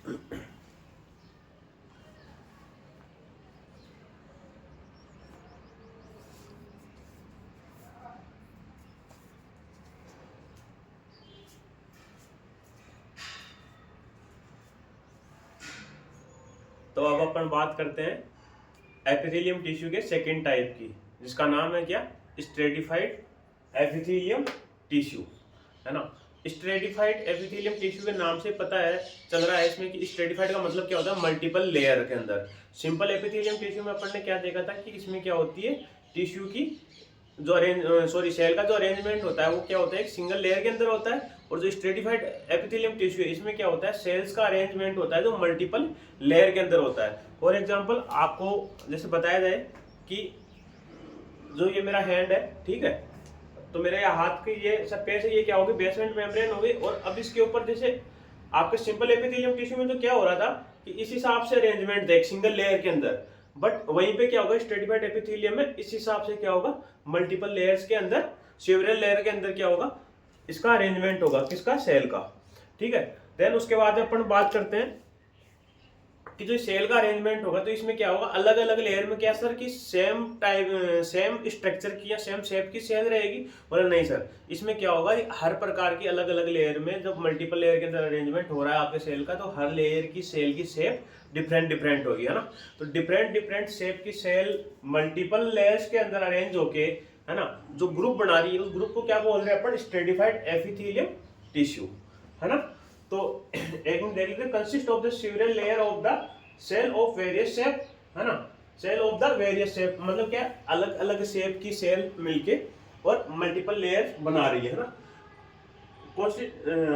तो अब अपन बात करते हैं एपिथेलियम टिश्यू के सेकेंड टाइप की, जिसका नाम है क्या, स्ट्रेटिफाइड एपिथेलियम टिश्यू, है ना। स्ट्रेटिफाइड एपिथेलियम टिश्यू के नाम से पता है चल रहा है इसमें कि स्ट्रेटिफाइड का मतलब क्या होता है, मल्टीपल लेयर के अंदर। सिंपल एपिथेलियम टिश्यू में अपन ने क्या देखा था कि इसमें क्या होती है, टिश्यू की जो सेल का जो अरेंजमेंट होता है वो क्या होता है, एक सिंगल लेयर के अंदर होता है। और जो स्ट्रेटिफाइड एपिथेलियम टिश्यू है इसमें क्या होता है, सेल्स का अरेंजमेंट होता है जो मल्टीपल लेयर के अंदर होता है। फॉर एग्जांपल आपको जैसे बताया जाए कि जो ये मेरा हैंड है, ठीक है, तो मेरे हाथ की ये सरफेस है, ये क्या होगी, बेसमेंट मेम्ब्रेन होगी। और अब इसके ऊपर जैसे आपके सिंपल एपिथेलियम टिश्यू में तो क्या हो रहा था कि इस हिसाब से अरेंजमेंट थे एक सिंगल लेयर के अंदर, बट वहीं पे क्या होगा स्ट्रेटिफाइड एपिथेलियम में इस हिसाब से क्या होगा, मल्टीपल लेयर्स के अंदर, सेवरल लेयर के अंदर क्या होगा, इसका अरेंजमेंट होगा, किसका, सेल का, ठीक है। देन उसके बाद अपन बात करते हैं कि जो सेल का अरेंजमेंट होगा तो इसमें क्या होगा, अलग अलग लेयर में क्या सर कि सेम टाइप सेम स्ट्रक्चर की या सेम शेप की सेल रहेगी, बोले नहीं सर, इसमें क्या होगा, हर प्रकार की अलग अलग लेयर में जब मल्टीपल लेयर के अंदर अरेंजमेंट हो रहा है आपके सेल का, तो हर लेयर की सेल की शेप डिफरेंट डिफरेंट होगी, है ना। तो डिफरेंट डिफरेंट शेप की सेल मल्टीपल लेयर्स के अंदर अरेंज होके, है ना, जो ग्रुप बना रही है उस ग्रुप को क्या बोल रहे हैं अपन, स्ट्रेटिफाइड एपिथेलियम टिश्यू, है ना। तो एक देख लीजिए, consist of the several layer of the cell of various shape, है ना, cell of the various shape मतलब क्या, अलग अलग शेप की सेल मिलके और मल्टीपल लेयर बना रही है ना।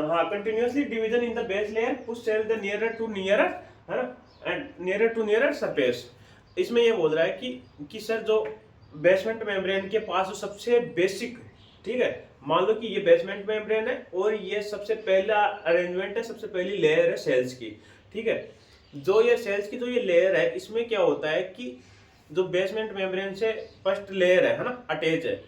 हाँ, continuously division in the base layer push cell the nearer to nearer, है ना, and nearer to nearer surface. इसमें ये बोल रहा है कि सर जो बेसमेंट मेम्ब्रेन के पास जो सबसे बेसिक, ठीक है, मान लो कि ये बेसमेंट मेम्ब्रेन है और ये सबसे पहला अरेंजमेंट है, सबसे पहली लेयर है सेल्स की, ठीक है। जो ये सेल्स की जो ये लेयर है इसमें क्या होता है कि जो बेसमेंट मेम्ब्रेन से फर्स्ट लेयर है ना, अटैच है,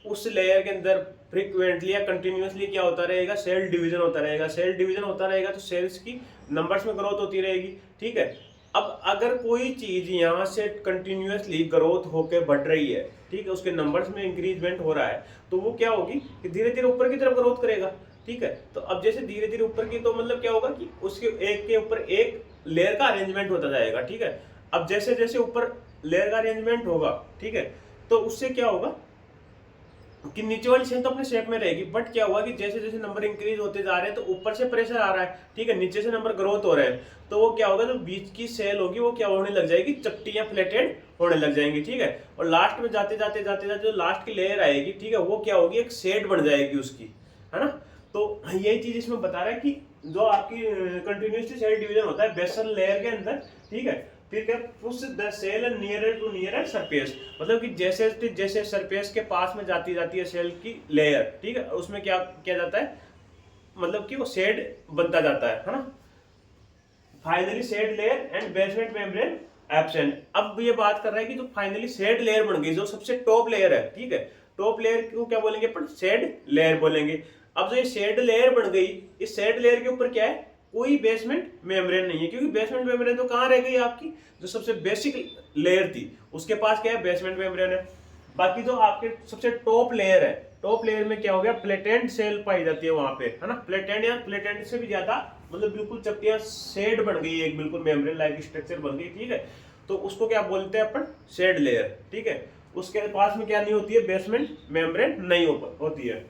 उस लेयर के अंदर फ्रीक्वेंटली या कंटिन्यूअसली क्या होता रहेगा, सेल डिवीजन होता रहेगा। सेल डिवीजन होता रहेगा तो सेल्स की नंबर्स में ग्रोथ होती रहेगी, ठीक है। अब अगर कोई चीज यहाँ से कंटिन्यूअसली ग्रोथ होकर बढ़ रही है, ठीक है, उसके नंबर्स में इंक्रीजमेंट हो रहा है, तो वो क्या होगी कि धीरे धीरे ऊपर की तरफ ग्रोथ करेगा, ठीक है। तो अब जैसे धीरे धीरे ऊपर की, तो मतलब क्या होगा कि उसके एक के ऊपर एक लेयर का अरेंजमेंट होता जाएगा, ठीक है। अब जैसे जैसे ऊपर लेयर का अरेंजमेंट होगा, ठीक है, तो उससे क्या होगा कि नीचे वाली सेल तो अपने शेप में रहेगी, बट क्या हुआ कि जैसे जैसे नंबर इंक्रीज होते जा रहे हैं तो ऊपर से प्रेशर आ रहा है, ठीक है, नीचे से नंबर ग्रोथ हो रहे हैं, तो वो क्या होगा, जो बीच की सेल होगी वो क्या होने लग जाएगी, चपटी या फ्लैटेड होने लग जाएंगी, ठीक है। और लास्ट में जाते जाते जाते जाते जो लास्ट की लेयर आएगी, ठीक है, वो क्या होगी, एक शेड बन जाएगी उसकी, है ना। तो यही चीज इसमें बता रहा है कि जो आपकी कंटिन्यूसली सेल डिवीजन होता है बेसल लेयर के अंदर, ठीक है, फिर क्या, push the cell nearer to nearer surface, मतलब कि जैसे जैसे सरफेस के पास में जाती जाती है सेल की लेयर, ठीक है, उसमें क्या किया जाता है, मतलब कि वो शेड बनता जाता है ना। Finally shed layer and basement membrane absent. अब ये बात कर रहा है कि जो फाइनली शेड लेयर बन गई, जो सबसे टॉप लेयर है, ठीक है, टॉप लेयर को क्या बोलेंगे अपन, शेड लेयर बोलेंगे। अब जो ये शेड लेयर बन गई, इस शेड लेयर के ऊपर क्या है, कोई बेसमेंट मेम्ब्रेन नहीं है, क्योंकि बेसमेंट मेम्ब्रेन तो कहाँ रह गई आपकी, जो सबसे बेसिक लेयर थी उसके पास क्या है, बेसमेंट मेम्ब्रेन है। बाकी जो आपके सबसे टॉप लेयर है, टॉप लेयर में क्या हो गया, प्लेटेंट सेल पाई जाती है वहां पे, है ना, प्लेटेंट या प्लेटेंट से भी ज्यादा, मतलब बिल्कुल चपटिया शेड बन गई, एक बिल्कुल मेम्ब्रेन लाइक स्ट्रक्चर बन गई, ठीक है। तो उसको क्या बोलते हैं अपन, शेड लेयर, ठीक है। उसके पास में क्या नहीं होती है, बेसमेंट मेम्ब्रेन नहीं होती है।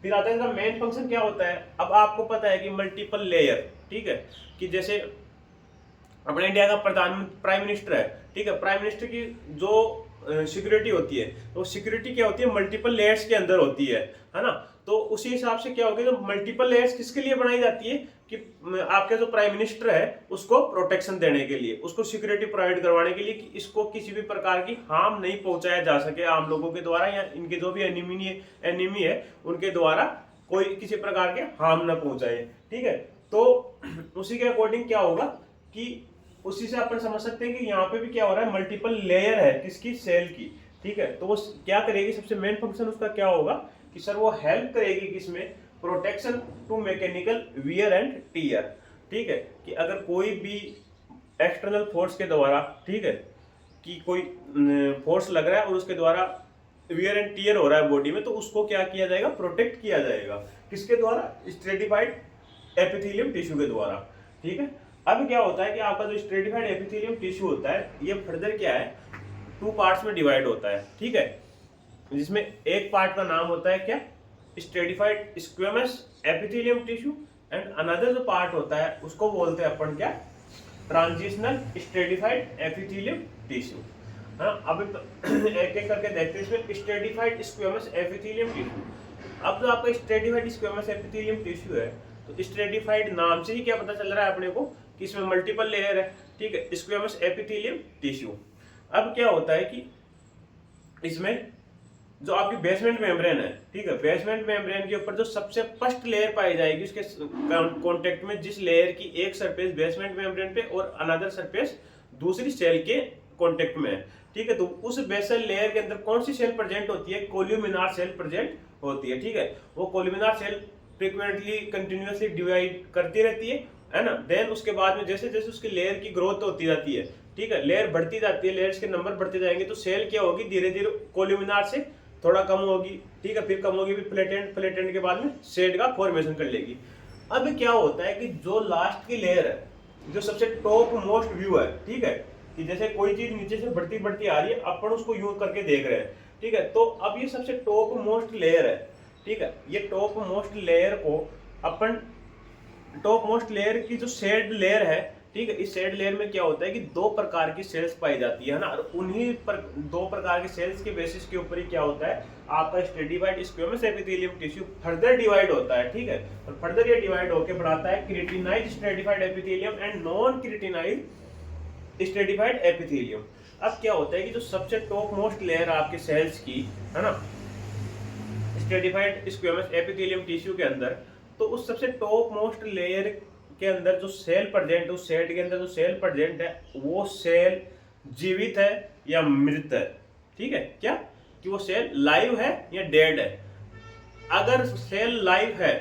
फिर आता है इसका मेन फंक्शन क्या होता है। अब आपको पता है कि मल्टीपल लेयर, ठीक है, कि जैसे अपने इंडिया का प्राइम मिनिस्टर है, ठीक है, प्राइम मिनिस्टर की जो सिक्योरिटी होती है, तो सिक्योरिटी क्या होती है, मल्टीपल लेयर्स के अंदर होती है ना। तो उसी हिसाब से क्या होगा, जो मल्टीपल लेयर्स किसके लिए बनाई जाती है कि आपके जो प्राइम मिनिस्टर है उसको प्रोटेक्शन देने के लिए, उसको सिक्योरिटी प्रोवाइड करवाने के लिए कि इसको किसी भी प्रकार की हार्म नहीं पहुंचाया जा सके आम लोगों के द्वारा, या इनके जो भी एनिमी है उनके द्वारा कोई किसी प्रकार के हार्म ना पहुंचाए, ठीक है। तो उसी के अकॉर्डिंग क्या होगा कि उसी से अपन समझ सकते हैं कि यहाँ पे भी क्या हो रहा है, मल्टीपल लेयर है किसकी, सेल की, ठीक है। तो वो क्या करेगी, सबसे मेन फंक्शन उसका क्या होगा कि सर वो हेल्प करेगी किसमें, protection to mechanical wear and tear. ठीक है, कि अगर कोई भी एक्सटर्नल फोर्स के द्वारा, ठीक है, कि कोई फोर्स लग रहा है और उसके द्वारा वियर एंड टियर हो रहा है बॉडी में, तो उसको क्या किया जाएगा, प्रोटेक्ट किया जाएगा। किसके द्वारा, स्ट्रेटिफाइड एपिथेलियम टिश्यू के द्वारा। ठीक है, अब क्या होता है कि आपका जो स्ट्रेटिफाइड एपिथेलियम टिश्यू होता है, ये फर्दर क्या है, 2 पार्ट्स में डिवाइड होता है। ठीक है, जिसमें एक पार्ट का नाम होता है क्या, stratified squamous epithelium tissue, and another जो पार्ट होता है उसको बोलते हैं अपन क्या, ट्रांजिशनल स्ट्रेटिफाइड एपिथेलियम टिश्यू। हाँ, अब एक एक करके देखते हैं। इसमें स्ट्रेटिफाइड स्क्वेमस एपिथेलियम टिश्यू, अब जो आपका स्ट्रेटिफाइड स्क्वेमस एपिथेलियम टिश्यू है, तो स्ट्रेटिफाइड नाम से ही क्या पता चल रहा है अपने को कि इसमें मल्टीपल लेयर है। ठीक है, स्क्वेमस एपिथेलियम टिश्यू। अब क्या होता है कि इसमें जो आपकी बेसमेंट मेम्ब्रेन है, ठीक है, बेसमेंट मेम्ब्रेन के ऊपर जो सबसे फर्स्ट लेयर पाई जाएगी, उसके कांटेक्ट में जिस लेयर की एक सरफेस बेसमेंट मेम्ब्रेन पे और अनदर सरफेस दूसरी सेल के कांटेक्ट में है। ठीक है, तो उस बेसल लेयर के अंदर कौन सी सेल प्रेजेंट होती है, कोल्यूमिनार सेल प्रेजेंट होती है। ठीक है, वो कोल्यूमिनार सेल फ्रीक्वेंटली कंटिन्यूअसली डिवाइड करती रहती है ना। देन उसके बाद में जैसे जैसे उसकी लेयर की ग्रोथ होती जाती है, ठीक है, लेयर बढ़ती जाती है, लेयर्स के नंबर बढ़ते जाएंगे, तो सेल क्या होगी, धीरे धीरे कोल्यूमिनार से थोड़ा कम होगी। ठीक है, फिर कम होगी, फिर फ्लैटेंड, फ्लैटेंड के बाद में शेड का फॉर्मेशन कर लेगी। अब क्या होता है कि जो लास्ट की लेयर है, जो सबसे टॉप मोस्ट व्यू है, ठीक है, कि जैसे कोई चीज नीचे से बढ़ती बढ़ती आ रही है, अपन उसको यूं करके देख रहे हैं। ठीक है, तो अब ये सबसे टॉप मोस्ट लेयर है। ठीक है, ये टॉप मोस्ट लेयर को अपन, टॉप मोस्ट लेयर की जो शेड लेयर है, ठीक है, इस शेड लेयर में क्या होता है कि 2 प्रकार की सेल्स पाई जाती है ना, और उन्हीं पर 2 प्रकार के सेल्स के बेसिस के ऊपर ही क्या होता है, आपका stratified squamous epithelium tissue further divide होता है। ठीक है, और फर्दर ये डिवाइड होकर बढ़ाता है keratinized stratified epithelium and non keratinized stratified epithelium. अब क्या होता है कि जो सबसे टॉप मोस्ट लेयर आपके सेल्स की है ना, स्ट्रेटिफाइड स्क्वेमस एपिथेलियम टिश्यू के अंदर, तो उस सबसे टॉप मोस्ट लेयर के अंदर जो सेल प्रेजेंट है, उस सेल के अंदर जो सेल प्रेजेंट है, वो सेल जीवित है या मृत है। ठीक है, क्या कि वो सेल लाइव है या डेड है। अगर सेल लाइव है,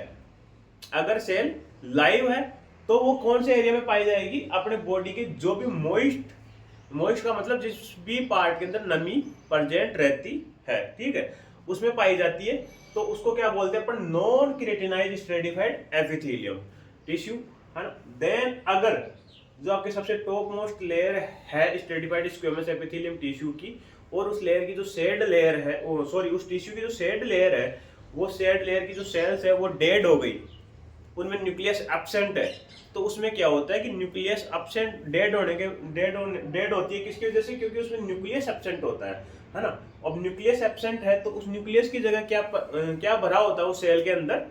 अगर सेल लाइव है, तो वो कौन से एरिया में पाई जाएगी, अपने बॉडी के जो भी मोइस्ट का मतलब जिस भी पार्ट के अंदर नमी प्रेजेंट रहती है, ठीक है, उसमें पाई जाती है। तो उसको क्या बोलते हैं अपन, non keratinized stratified epithelium tissue, है ना। देन अगर जो आपके सबसे टॉप मोस्ट लेयर है स्ट्रेटिफाइड स्क्वेमस एपिथेलियम टिश्यू की, और उस लेयर की जो शेड लेयर है, सॉरी, उस टिश्यू की जो शेड लेयर है, वो शेड लेयर की जो सेल्स है वो डेड हो गई, उनमें न्यूक्लियस एब्सेंट है, तो उसमें क्या होता है कि न्यूक्लियस एब्सेंट डेड होती है। किसकी वजह से, क्योंकि उसमें न्यूक्लियस एब्सेंट होता है ना। अब न्यूक्लियस एब्सेंट है, तो उस न्यूक्लियस की जगह क्या भरा होता है उस सेल के अंदर,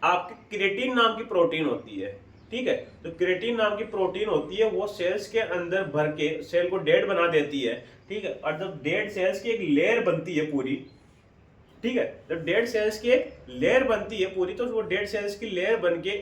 आपकी क्रेटिन नाम की प्रोटीन होती है। ठीक है, तो क्रेटिन नाम की प्रोटीन होती है, वो सेल्स के अंदर भर के सेल को डेड बना देती है। ठीक है, और जब डेड सेल्स की एक लेयर बनती है पूरी, ठीक है, जब डेड सेल्स की एक लेयर बनती है पूरी, तो वो डेड सेल्स की लेयर बन के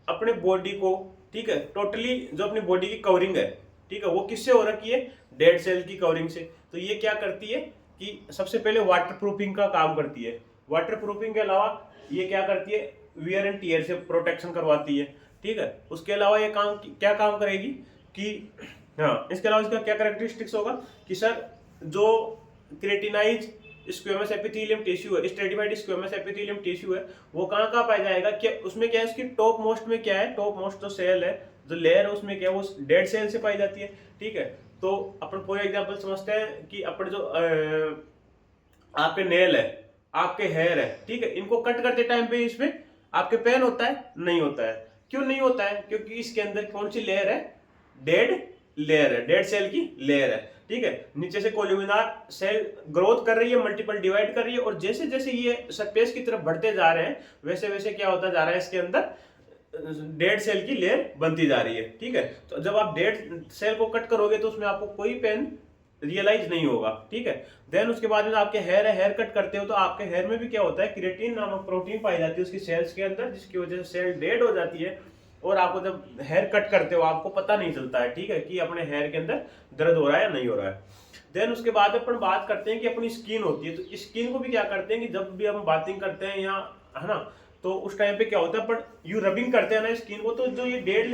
अपने बॉडी को, ठीक है, टोटली जो अपनी बॉडी की कवरिंग है, ठीक है, वो किससे हो रखी है, डेड सेल की कवरिंग से। तो ये क्या करती है कि सबसे पहले वाटर प्रूफिंग का काम करती है। वाटर प्रूफिंग के अलावा ये क्या करती है, वियर एंड टियर से प्रोटेक्शन करवाती है। ठीक है, उसके अलावा ये काम क्या काम करेगी कि, हाँ, इसके अलावा इसका क्या कैरेक्टरिस्टिक्स होगा कि सर, जो क्रेटिनाइज स्क्वेमस एपिथेलियम टिश्यू है, स्ट्रेटिफाइड स्क्वेमस एपिथेलियम टिश्यू है, वो कहाँ पाया जाएगा, कि उसमें क्या है, उसकी टॉप मोस्ट में क्या है, टॉप मोस्ट जो सेल है, जो लेयर है, उसमें क्या है, वो डेड सेल से पाई जाती है। ठीक है, तो अपन फॉर एग्जांपल समझते हैं कि अपन जो आपके नेल है, आपके हेयर है, ठीक है, इनको कट करते टाइम पे इसमें आपके पेन होता है, नहीं होता है। क्यों नहीं होता है, क्योंकि इसके अंदर कौन सी लेयर है, डेड लेयर है, डेड सेल की लेयर है। ठीक है, नीचे से कोल्यूमिनार सेल ग्रोथ कर रही है, मल्टीपल डिवाइड कर रही है, और जैसे जैसे ये सरफेस की तरफ बढ़ते जा रहे हैं, वैसे वैसे क्या होता जा रहा है, इसके अंदर डेड सेल की लेयर बनती जा रही है। ठीक है, तो जब आप डेड सेल को कट करोगे तो उसमें आपको कोई पेन रियलाइज नहीं होगा। ठीक है, देन उसके बाद में आपके हेयर है, हेयर कट करते हो तो आपके हेयर में भी क्या होता है, क्रिएटिन नामक प्रोटीन पाई जाती है उसकी सेल्स के अंदर, जिसकी वजह से सेल डेड हो जाती है, और आपको जब हेयर कट करते हो आपको पता नहीं चलता है। ठीक है, कि अपने हेयर के अंदर दर्द हो रहा है या नहीं हो रहा है। देन उसके बाद अपन बात करते हैं कि अपनी स्किन होती है, तो स्किन को भी क्या करते हैं कि जब भी हम बातिंग करते हैं या, है ना, तो उस टाइम पे क्या होता है, पर यू रबिंग करते हैं ना स्किन को, तो जो ये डेड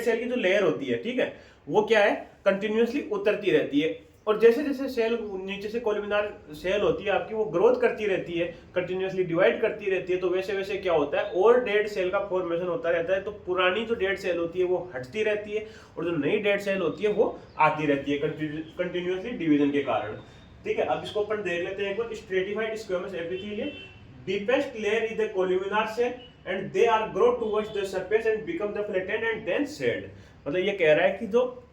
सेल की जो लेयर होती है, ठीक है, वो क्या है, कंटिन्यूअसली उतरती रहती है। और जैसे जैसे सेल नीचे से कोलुमिनार सेल होती है आपकी, वो ग्रोथ करती रहती है, कंटिन्यूअसली डिवाइड करती रहती है, तो वैसे वैसे क्या होता है, और डेड सेल का फॉर्मेशन होता रहता है। तो पुरानी जो डेड सेल होती है वो हटती रहती है, और जो नई डेड सेल होती है वो आती रहती है कंटिन्यूअसली डिवीजन के कारण। ठीक है, अब इसको अपन देख लेते हैं एक बार। Stratified squamous epithelium, deepest layer is the columnar cell and they are grow towards the surface and become the flattened and then shed. मतलब ये कह रहा है कि जो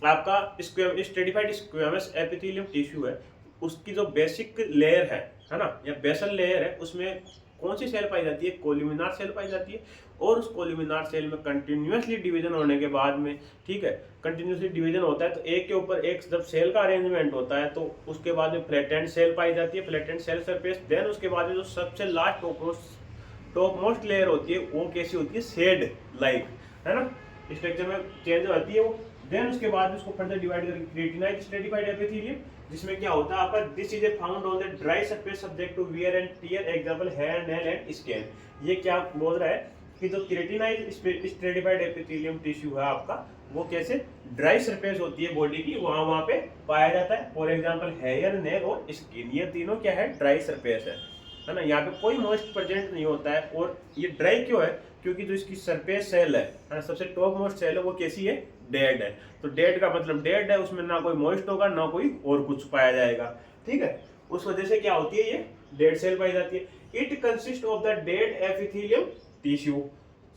आपका स्ट्रेटिफाइड स्क्वेमस एपिथेलियम टिश्यू है, उसकी जो बेसिक लेयर है ना, या बेसल लेयर है, उसमें कौन सी सेल पाई जाती है, कोलुमिनार सेल पाई जाती है। और उस कोलुमिनार सेल में कंटिन्यूअसली डिवीजन होने के बाद में, ठीक है, कंटिन्यूअसली डिवीजन होता है, तो एक के ऊपर एक जब सेल का अरेंजमेंट होता है, तो उसके बाद में फ्लैटेंड सेल पाई जाती है, फ्लैटेंड सेल सरफेस। देन उसके बाद में जो सबसे लास्ट टॉप मोस्ट लेयर होती है, वो कैसी होती है, शेड लाइक, है ना, स्ट्रक्चर में चेंज होती है वो। देन उसके बाद उसको फर्दर डिवाइड करके क्रेटिनाइज स्ट्रेटिफाइड एपिथेलियम, जिसमें क्या होता है आपका, this is a found on the dry surface subject to wear and tear, example hair, nail and skin. ये क्या बोल रहा है कि जो क्रेटिनाइज स्ट्रेटिफाइड एपिथेलियम टिश्यू है आपका, वो कैसे ड्राई सरफेस होती है बॉडी की, वहां पे पाया जाता है। फॉर एग्जांपल हेयर, नेल और स्किन, ये तीनों क्या है, ड्राई सरफेस है ना, यहाँ पे कोई मॉइस्ट प्रेजेंट नहीं होता है। और ये ड्राई क्यों है, क्योंकि जो इसकी सरफेस सेल है ना, सबसे टॉप मोस्ट सेल है, वो कैसी है, डेड है। तो डेड का मतलब डेड है, उसमें ना कोई मॉइस्ट होगा ना कोई और कुछ पाया जाएगा। ठीक है, उस वजह से क्या होती है, ये डेड सेल पाई जाती है। It consist of the dead epithelium tissue,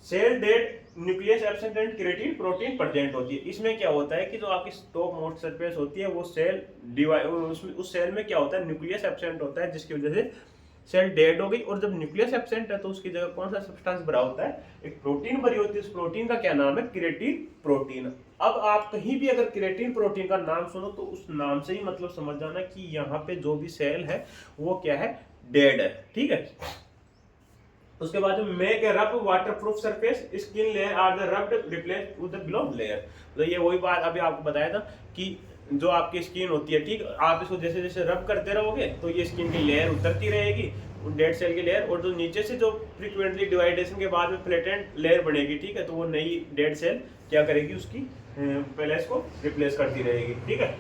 cell dead, nucleus absent and keratin protein present होती है। इसमें क्या होता है कि जो आपकी टॉप मोस्ट सरफेस होती है, वो सेल डिवाइड, उस सेल में क्या होता है, न्यूक्लियस एब्सेंट होता है, जिसकी वजह से सेल डेड हो गई। और जब न्यूक्लियस एब्सेंट है, तो उसकी जगह कौन सा सब्सटेंस भरा होता है, एक प्रोटीन भरी होती है। उस प्रोटीन का क्या नाम है, केराटिन प्रोटीन। अब आप कहीं भी अगर केराटिन प्रोटीन का नाम सुनो, तो उस नाम से ही मतलब समझ जाना कि यहाँ पे जो भी सेल है वो क्या है, डेड है। ठीक है, उसके बाद make a rough waterproof surface, skin layer are the rubbed replace with the below layer. तो ये वही बात अभी आपको बताया था कि जो आपकी स्किन होती है, ठीक, आप इसको जैसे जैसे रब करते रहोगे, तो ये स्किन की लेयर उतरती रहेगी, डेड सेल की लेयर, और जो नीचे से जो फ्रीक्वेंटली डिवाइडेशन के बाद में फ्लैटेंड लेयर बनेगी, ठीक है, तो वो नई डेड सेल क्या करेगी, उसकी पैलेस को रिप्लेस करती रहेगी। ठीक है,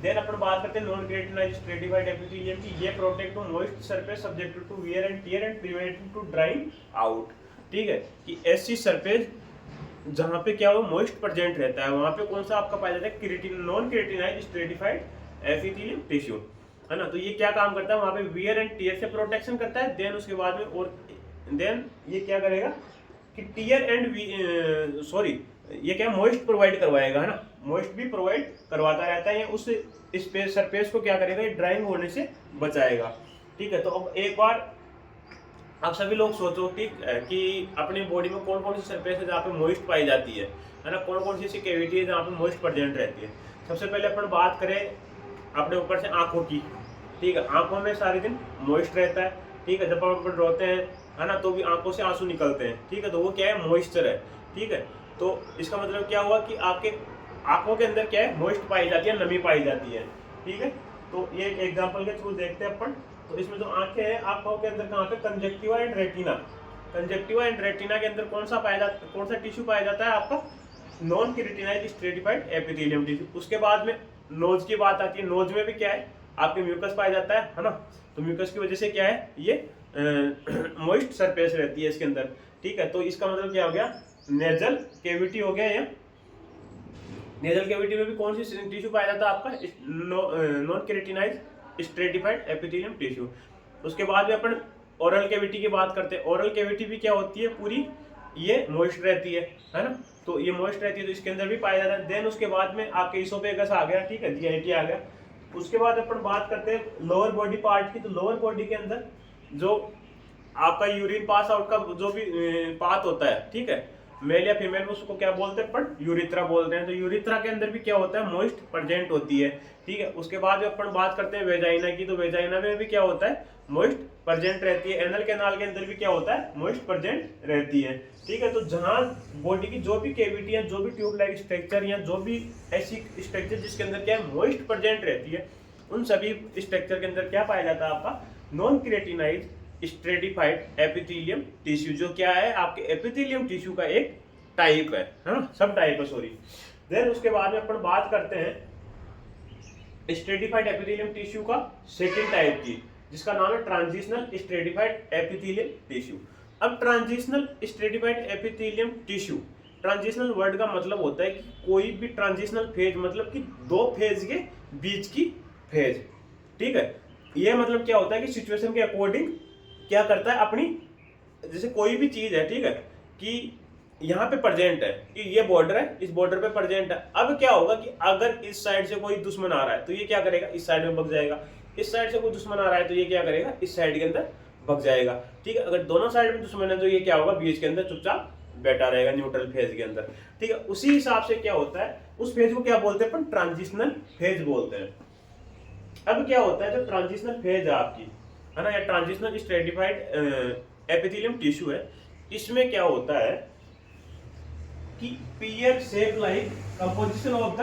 देन अपन बात करते हैं नॉन केराटिनाइज्ड स्ट्रेटिफाइड एपिथेलियम की। ये protect to moist surface subject to wear and tear and prevent to dry out. ठीक है, कि ऐसी सरफेस जहाँ पे क्या हो, मॉइस्ट प्रेजेंट रहता है, वहाँ पे कौन सा आपका पाया जाता है, keratin, non keratinized stratified epithelium tissue, है ना। तो ये क्या काम करता है, वहाँ पे वियर एंड टियर से प्रोटेक्शन करता है। देन उसके बाद में, और देन ये क्या करेगा कि टियर एंड सॉरी, ये क्या मॉइस्ट प्रोवाइड करवाएगा, है ना, मॉइस्ट भी प्रोवाइड करवाता रहता है। उस स्पेस सरफेस को क्या करेगा, ये ड्राइंग होने से बचाएगा। ठीक है, तो अब एक बार आप सभी लोग सोचो, ठीक है, कि अपनी बॉडी में कौन कौन सी सरफेस है जहाँ पे मॉइस्ट पाई जाती है ना, कौन कौन सी ऐसी कैविटी है जहाँ पे मॉइस्ट प्रेजेंट रहती है। सबसे पहले अपन बात करें अपने ऊपर से आंखों की। ठीक है, आंखों में सारे दिन मॉइस्ट रहता है। ठीक है, जब अपन रोते हैं, है ना, तो भी आंखों से आंसू निकलते हैं। ठीक है, तो वो क्या है, मॉइस्चर है। ठीक है, तो इसका मतलब क्या हुआ कि आपके आंखों के अंदर क्या है, मॉइस्ट पाई जाती है, नमी पाई जाती है। ठीक है, तो ये एग्जाम्पल के थ्रू देखते हैं अपन। तो इसमें जो आंखें हैं, आंखों के अंदर कहाँ पे, conjunctiva and retina. Conjunctiva and retina के अंदर कौन सा पाया जाता, कौन सा टिश्यू पाया जाता है आपका, non keratinized stratified epithelium tissue. उसके बाद में नोज की बात आती है। नोज में भी क्या है, आपके म्यूकस पाया जाता है ना। तो म्यूकस की वजह से क्या है, ये मॉइस्ट सरफेस रहती है इसके अंदर। ठीक है, तो इसका मतलब क्या हो गया, नेजल केविटी हो गया। ये नेजल केविटी में भी कौन सी टिश्यू पाया जाता है आपका, non keratinized stratified epithelium tissue. उसके बाद में अपन ओरल केविटी की बात करते हैं। ओरल केविटी भी क्या होती है, पूरी ये मॉइस्ट रहती है ना। तो ये मॉइस्ट रहती है, तो इसके अंदर भी पाया जाता है। देन उसके बाद में आपके इसोफेगस आ गया, ठीक है, जीआईटी आ गया। उसके बाद अपन बात करते हैं लोअर बॉडी पार्ट की। तो लोअर बॉडी के अंदर जो आपका यूरिन पास आउट का जो भी पाथ होता है, ठीक है, मेल या फीमेल में उसको क्या बोलते हैं अपन, यूरिथ्रा बोलते हैं। तो यूरिथ्रा के अंदर भी क्या होता है, मॉइस्ट प्रेजेंट होती है। ठीक है, उसके बाद अपन बात करते हैं वेजाइना की। तो वेजाइना में भी क्या होता है, मॉइस्ट प्रेजेंट रहती है। एनल कैनाल के अंदर भी क्या होता है, मॉइस्ट प्रेजेंट रहती है। ठीक है, तो जहां बॉडी की जो भी कैविटी है, जो भी ट्यूब लाइक स्ट्रक्चर या जो भी ऐसी स्ट्रक्चर जिसके अंदर क्या है, मॉइस्ट प्रेजेंट रहती है, उन सभी स्ट्रक्चर के अंदर क्या पाया जाता है आपका, non keratinized stratified epithelium tissue, जो क्या है आपके एपिथेलियम टिश्यू का एक टाइप है ना, सब टाइप है सॉरी। देन उसके बाद में अपन बात करते हैं स्ट्रेटिफाइड एपिथेलियम टिश्यू का सेकंड टाइप की, जिसका नाम है ट्रांजिशनल स्ट्रेटिफाइड एपिथेलियम टिश्यू। अब transitional stratified epithelium tissue, transitional word का मतलब होता है कि कोई भी ट्रांजिशनल फेज, मतलब कि दो फेज के बीच की फेज, ठीक है। ये मतलब क्या होता है कि सिचुएशन के अकॉर्डिंग क्या करता है अपनी, जैसे कोई भी चीज है, ठीक है, कि यहाँ पे प्रेजेंट है कि ये बॉर्डर है, इस बॉर्डर पे प्रेजेंट है। अब क्या होगा कि अगर इस साइड से कोई दुश्मन आ रहा है तो ये क्या करेगा, इस साइड में भग जाएगा। इस साइड से कोई दुश्मन आ रहा है तो ये क्या करेगा, इस साइड के अंदर भग जाएगा, ठीक है। अगर दोनों साइड में दुश्मन है तो ये क्या होगा, बीच के अंदर चुपचाप बैठा रहेगा, न्यूट्रल फेज के अंदर, ठीक है। उसी हिसाब से क्या होता है, उस फेज को क्या बोलते हैं अपन, ट्रांजिशनल फेज बोलते हैं। अब क्या होता है, जो ट्रांजिशनल फेज है आपकी, है ना, या ट्रांजिशनल स्ट्रेटिफाइड एपिथेलियम टिश्यू है, इसमें क्या होता है कि pear shape like composition of the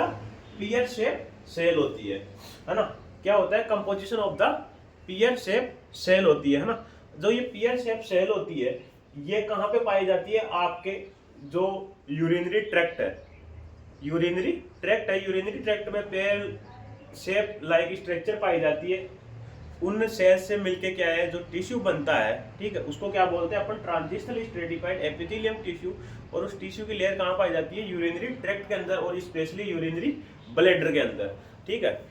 pear shape cell होती है ना। क्या होता है, composition of the pear shape cell होती है ना। जो ये पीयर शेप सेल होती है, ये कहाँ पे पाई जाती है, आपके जो यूरिनरी ट्रैक्ट है, यूरिनरी ट्रैक्ट में पेयर शेप लाइक स्ट्रक्चर पाई जाती है। उन सेल्स से मिलके क्या है, जो टिश्यू बनता है, ठीक है, उसको क्या बोलते हैं अपन, ट्रांजिशनल स्ट्रेटिफाइड एपिथेलियम टिश्यू। और उस टिश्यू की लेयर कहाँ पाई जाती है, यूरिनरी ट्रैक्ट के अंदर, और स्पेशली यूरिनरी ब्लैडर के अंदर, ठीक है।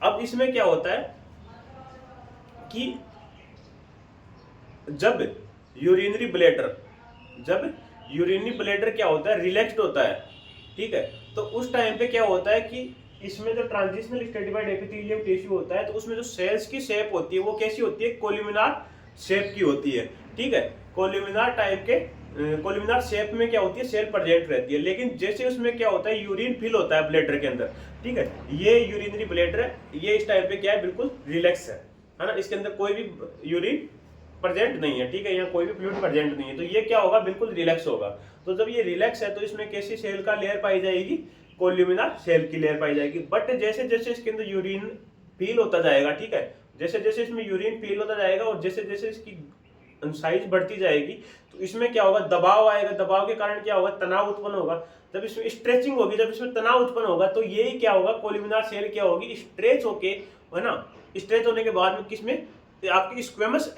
अब इसमें क्या होता है कि जब यूरिनरी ब्लैडर क्या होता है, रिलैक्स्ड होता है, ठीक है, तो उस टाइम पे क्या होता है कि इसमें जो ट्रांजिशनल स्ट्रेटिफाइड एपिथेलियम टिश्यू होता है, तो उसमें जो सेल्स की शेप होती है वो कैसी होती है, कोलिमिनार शेप की होती है, ठीक है। कोलिमिनार टाइप के कोलिमिनार शेप में क्या होती है, सेल प्रेजेंट रहती है। लेकिन जैसे उसमें क्या होता है, यूरिन फिल होता है ब्लैडर के अंदर, ठीक है, ये यूरिनरी ब्लैडर है, ये इस टाइम पे क्या है, बिल्कुल रिलैक्स है ना, इसके अंदर कोई भी यूरिन प्रेजेंट नहीं है, ठीक है, यहाँ कोई भी फ्लूइड प्रेजेंट नहीं है, तो ये क्या होगा, बिल्कुल रिलैक्स होगा। तो जब ये रिलैक्स है तो इसमें कैसी सेल का लेयर पाई जाएगी, कोल्यूमिनार सेल की लेयर पाई जाएगी। बट जैसे जैसे इसके अंदर यूरिन फील होता जाएगा, ठीक है, जैसे जैसे इसमें यूरिन फील होता जाएगा और जैसे जैसे इसकी साइज बढ़ती जाएगी, तो इसमें क्या होगा, दबाव आएगा, दबाव के कारण क्या होगा, तनाव उत्पन्न होगा। जब इसमें स्ट्रेचिंग होगी, जब इसमें तनाव उत्पन्न होगा, तो यही क्या होगा, कोल्यूमिनार सेल क्या होगी, स्ट्रेच होके, है ना, स्ट्रेच होने के बाद में किसमें, आपकी स्क्वेमस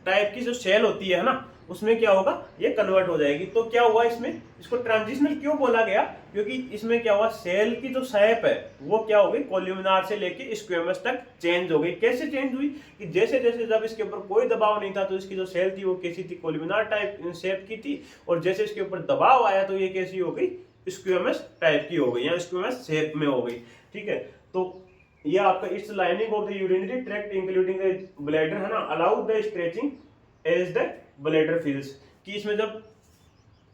टाइप की जो सेल होती है ना, उसमें क्या होगा, ये कन्वर्ट हो जाएगी। तो क्या हुआ इसमें, इसको ट्रांजिशनल क्यों बोला गया, क्योंकि इसमें क्या हुआ, सेल की जो शेप है वो क्या हो गई, कोल्यूमिनार से लेके स्क्वेमस तक चेंज हो गई। कैसे चेंज हुई, कि जैसे जैसे जब इसके ऊपर कोई दबाव नहीं था तो इसकी जो सेल थी वो कैसी थी, कोल्यूमिनार टाइप शेप की थी, और जैसे इसके ऊपर दबाव आया तो ये कैसी हो गई, स्क्वेमस टाइप की हो गई, या स्क्वेमस शेप में हो गई, ठीक है। तो ये आपका it's lining of the urinary tract including the bladder, है ना, allow the stretching as the bladder fills, कि इसमें जब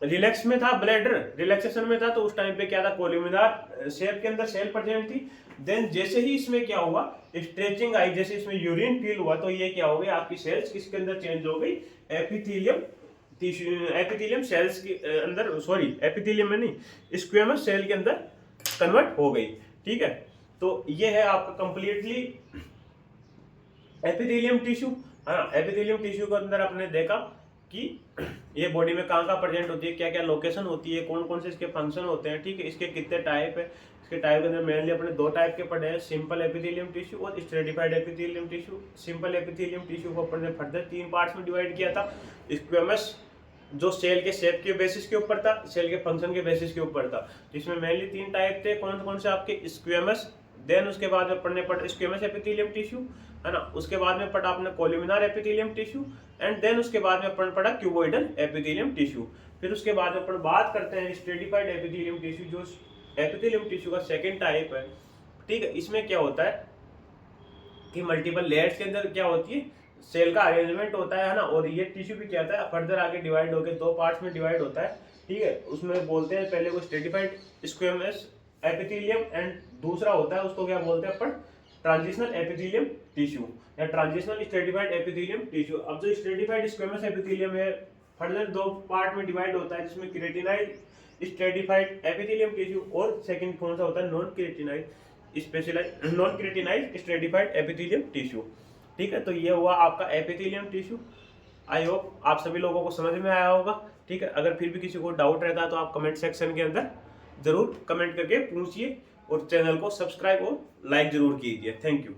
रिलैक्स में था, ब्लैडर रिलैक्सेशन में था, तो उस टाइम पे क्या था, कोल्यूमिनार शेप के अंदर सेल प्रेजेंट थी। देन जैसे ही इसमें क्या हुआ, स्ट्रेचिंग आई, जैसे इसमें यूरिन फील हुआ, तो ये क्या हो गई, आपकी सेल्स किसके अंदर चेंज हो गई, एपिथेलियम सेल्स के अंदर, सॉरी एपिथेलियम में नहीं, स्क्वेमस सेल के अंदर कन्वर्ट हो गई, ठीक है। तो ये है आपका कंप्लीटली एपिथेलियम टिश्यू, है ना। एपिथेलियम टिश्यू के अंदर आपने देखा कि ये बॉडी में कहाँ कहाँ प्रेजेंट होती है, क्या क्या लोकेशन होती है, कौन कौन से इसके फंक्शन होते हैं, ठीक है, इसके कितने टाइप है। इसके टाइप के अंदर मेनली अपने दो टाइप के पढ़े हैं, सिंपल एपिथेलियम टिश्यू और stratified epithelium tissue. Simple epithelium tissue को अपने फर्दर 3 पार्ट्स में डिवाइड किया था। स्क्वेमस जो सेल के शेप के बेसिस के ऊपर था, सेल के फंक्शन के बेसिस के ऊपर था, जिसमें मेनली 3 टाइप थे, कौन कौन से आपके, स्क्वेमस, देन उसके बाद में पढ़ने पड़ स्क्वेमस एपिथेलियम टिश्यू, है ना, उसके बाद में पढ़ा आपने कोल्यूमिनार एपिथेलियम टिश्यू, एंड देन उसके बाद में अपन पढ़ा क्यूबोइडल एपिथेलियम टिश्यू। फिर उसके बाद में अपन बात करते हैं स्ट्रेटिफाइड एपिथेलियम टिश्यू, जो एपिथेलियम टिश्यू का सेकंड टाइप है, ठीक है। इसमें क्या होता है कि मल्टीपल लेयर्स के अंदर क्या होती है, सेल का अरेंजमेंट होता है ना, और ये टिश्यू भी क्या होता है, फर्दर आगे डिवाइड होकर 2 पार्ट्स में डिवाइड होता है, ठीक है। उसमें बोलते हैं पहले को स्ट्रेटिफाइड स्क्वेमस एपिथेलियम, एंड दूसरा होता है उसको क्या बोलते हैं अपन, ट्रांजिशनल एपिथेलियम टिश्यू या ट्रांजिशनल स्ट्रेटिफाइड एपिथेलियम टिश्यू। अब जो स्ट्रेटिफाइड स्क्वेमस एपिथेलियम है, फर्दर 2 पार्ट में डिवाइड होता है, जिसमें केराटिनाइज स्ट्रेटिफाइड एपिथेलियम टिश्यू और सेकंड कौन सा होता है, नॉन केराटिनाइज स्ट्रेटिफाइड एपिथेलियम टिश्यू। ठीक है, तो ये हुआ आपका एपिथेलियम टिश्यू। आई होप आप सभी लोगों को समझ में आया होगा। ठीक है, अगर फिर भी किसी को डाउट रहता है तो आप कमेंट सेक्शन के अंदर जरूर कमेंट करके पूछिए, और चैनल को सब्सक्राइब और लाइक जरूर कीजिए। Thank you.